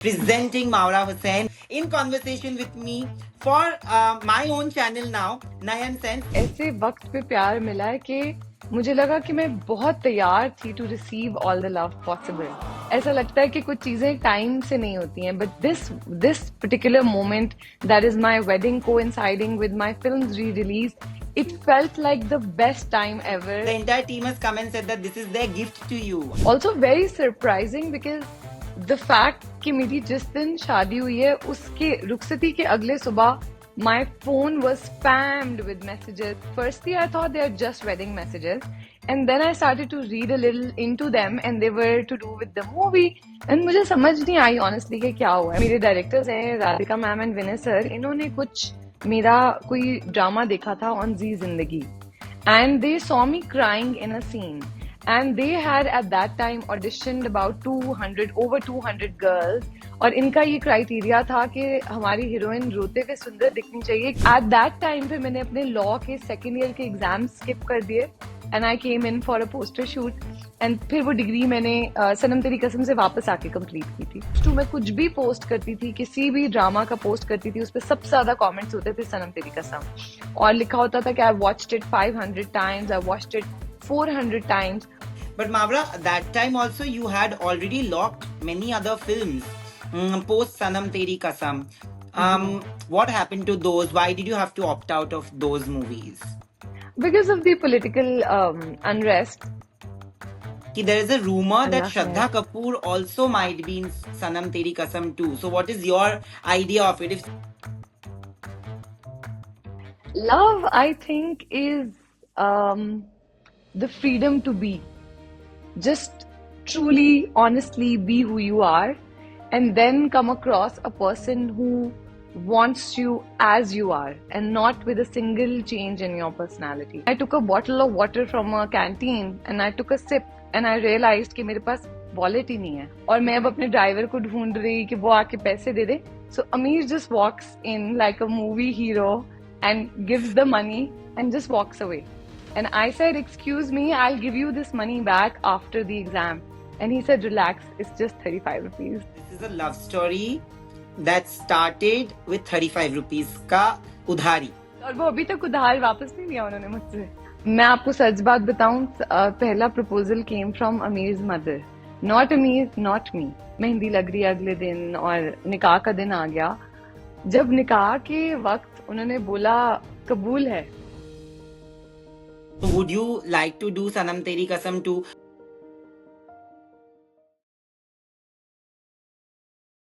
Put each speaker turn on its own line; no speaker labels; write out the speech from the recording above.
presenting Maura Hussain in conversation with me for my own channel now, Nayan Sense.
ऐसे वक्त पे प्यार मिला है कि मुझे लगा कि मैं बहुत तैयार थी to receive all the love possible. ऐसा लगता है कि कुछ चीजें टाइम से नहीं होती हैं, but this particular moment that is my wedding coinciding with my films re-release, it felt like the best time ever.
The entire team has come and said that this is their gift to you.
Also very surprising because the fact कि मेरी जिस दिन शादी हुई है उसके रुखसती के अगले सुबह my phone was spammed with messages. Firstly, I thought they are just wedding messages, and then I started to read a little into them, and they were to do with the movie. And मुझे समझ नहीं आई honestly कि क्या हुआ है. मेरे directors हैं Radhika ma'am and Vinay sir, इन्होंने कुछ मेरा कोई ड्रामा देखा था ऑन जी जिंदगी, and they saw me crying in a scene. And they had at that time auditioned about 200 girls, और इनका ये क्राइटेरिया था कि हमारी हीरोइन रोते हुए सुंदर दिखनी चाहिए. एट दैट टाइम पे मैंने अपने लॉ के सेकेंड ईयर के एग्जाम स्किप कर दिए, and I came in for a poster shoot, and फिर वो डिग्री मैंने सनम तेरी कसम से वापस आके कंप्लीट की थी. तो मैं कुछ भी पोस्ट करती थी, किसी भी ड्रामा का पोस्ट करती थी, उस पर सबसे ज्यादा कमेंट्स होते थे सनम तेरी कसम, और लिखा होता था कि I watched it 500 times, I watched it 400 times.
But Mavra, that time also you had already locked many other films post Sanam Teri Kasam. What happened to those? Why did you have to opt out of those movies?
Because of the political unrest.
There is a rumor that
Allah
Shraddha Kapoor also might be in Sanam Teri Kasam too. So what is your idea of it?
Love, I think, is the freedom to be. Just truly, honestly be who you are, and then come across a person who wants you as you are, and not with a single change in your personality. I took a bottle of water from a canteen and I took a sip, and I realized कि मेरे पास wallet ही नहीं है, और मैं अब अपने driver को ढूंढ रही कि वो आके पैसे दे दे. So Amir just walks in like a movie hero and gives the money and just walks away. And I said, excuse me, I'll give you this money back after the exam. And he said, relax, it's just 35 rupees.
This is a love story that started with 35 rupees का उधारी.
और वो अभी तक उधार वापस नहीं लिया उन्होंने मुझसे. मैं आपको सच बात बताऊं, पहला proposal came from Amir's mother, not Amir, not me. मेहंदी लग रही अगले दिन और निकाह का दिन आ गया. जब निकाह के वक्त उन्होंने बोला कबूल है.
So would you like to do Sanam Teri Kasam 2?